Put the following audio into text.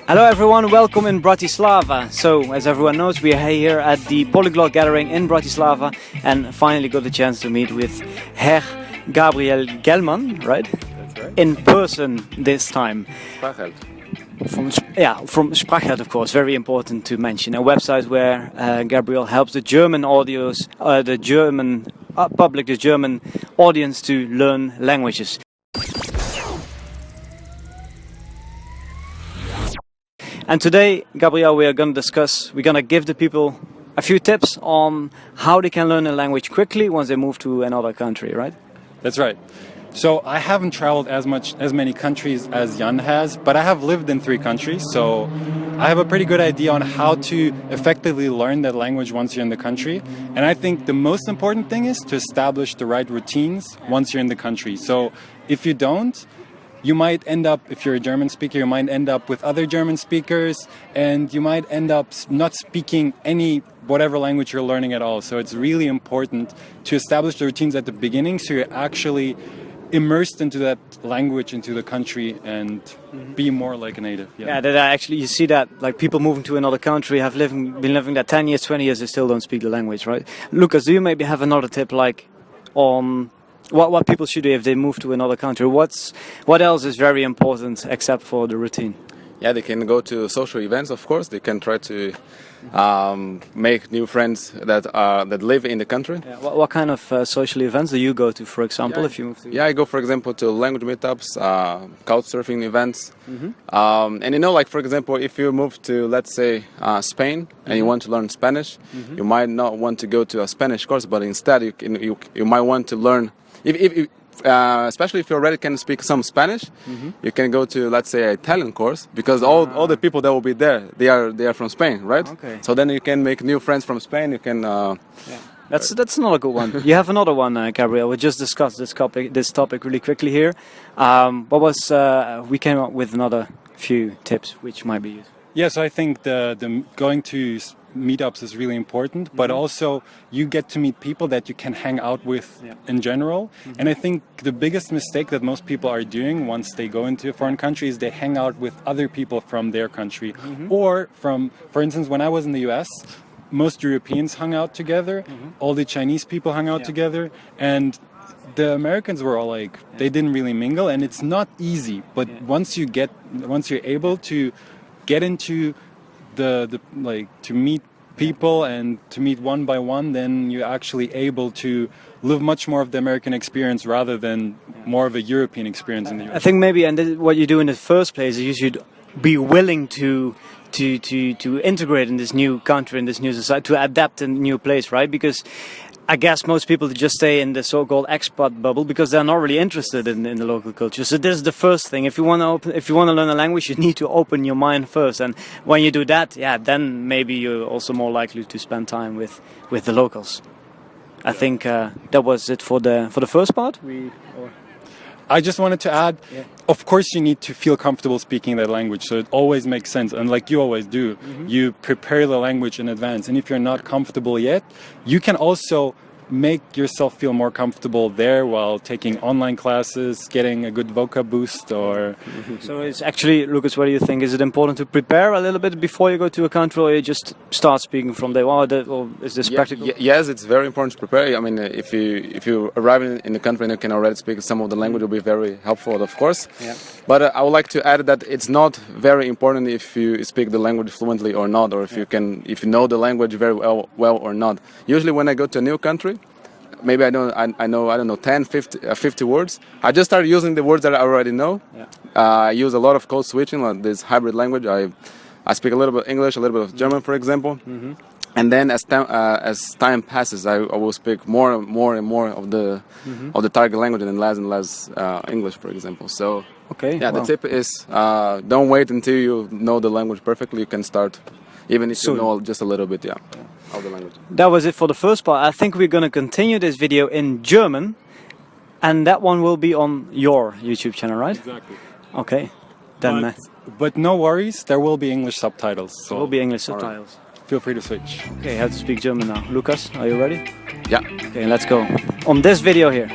Hello everyone, welcome in Bratislava. So, as everyone knows, we are here at the Polyglot Gathering in Bratislava and finally got the chance to meet with Herr Gabriel Gelman, right? That's right. In person this time. Sprachheld. From Sprachheld, of course, very important to mention. A website where Gabriel helps the German audience, the German audience to learn languages. And today, Gabriel, we're going to give the people a few tips on how they can learn a language quickly once they move to another country, right? That's right. So I haven't traveled as many countries as Jan has, but I have lived in 3 countries, so I have a pretty good idea on how to effectively learn that language once you're in the country. And I think the most important thing is to establish the right routines once you're in the country. So if you don't, you might end up, if you're a German speaker, you might end up with other German speakers, and you might end up not speaking whatever language you're learning at all. So it's really important to establish the routines at the beginning so you're actually immersed into that language, into the country, and be more like a native. Yeah, you see that like people moving to another country been living there 10 years, 20 years, they still don't speak the language, right? Lucas, do you maybe have another tip like on what people should do if they move to another country? What else is very important except for the routine? Yeah, they can go to social events, of course. They can try to make new friends that live in the country. Yeah, what kind of social events do you go to, for example, if you move to? Yeah, I go, for example, to language meetups, couchsurfing events. And like, for example, if you move to, let's say, Spain and you want to learn Spanish, you might not want to go to a Spanish course, but instead you might want to learn, especially if you already can speak some Spanish, you can go to, let's say, an Italian course, because all the people that will be there, they are from Spain, right? Okay. So then you can make new friends from Spain. You can. That's another good one. You have another one, Gabriel. We just discussed this topic really quickly here. We came up with another few tips which might be useful. Yes, I think the going to meetups is really important, but also you get to meet people that you can hang out with in general. And I think the biggest mistake that most people are doing once they go into a foreign country is they hang out with other people from their country. Or for instance, when I was in the US, most Europeans hung out together, all the Chinese people hung out together, and the Americans were all like, they didn't really mingle, and it's not easy. But once you're able to get into to meet people and to meet one by one, then you're actually able to live much more of the American experience rather than more of a European experience in the US. I think maybe, what you do in the first place is you should be willing to integrate in this new country, in this new society, to adapt in a new place, right? Because I guess most people just stay in the so-called expat bubble because they're not really interested in the local culture. So this is the first thing. If you want to learn a language, you need to open your mind first. And when you do that, then maybe you're also more likely to spend time with the locals. I think that was it for the first part. I just wanted to add, of course you need to feel comfortable speaking that language, so it always makes sense, and like you always do, you prepare the language in advance, and if you're not comfortable yet, you can also make yourself feel more comfortable there while taking online classes, getting a good vocab boost, or... So it's actually, Lucas, what do you think? Is it important to prepare a little bit before you go to a country, or you just start speaking from day one, or is this practical? Yes, it's very important to prepare. I mean, if you arrive in the country and you can already speak some of the language, it will be very helpful, of course. Yeah. But I would like to add that it's not very important if you speak the language fluently or not, or if you know the language very well or not. Usually when I go to a new country, maybe I know 10, 50 words. I just start using the words that I already know. I use a lot of code switching, like this hybrid language. I speak a little bit English, a little bit of German, for example. And then as time passes, I will speak more and more of the target language, and less English, for example. So the tip is don't wait until you know the language perfectly. You can start, even if you know just a little bit. Of the language. That was it for the first part. I think we're going to continue this video in German, and that one will be on your YouTube channel, right? Exactly. Okay. Then, but no worries, there will be English subtitles. So there will be English subtitles. Feel free to switch. Okay, I have to speak German now. Lucas, are you ready? Yeah. Okay, let's go. On this video here.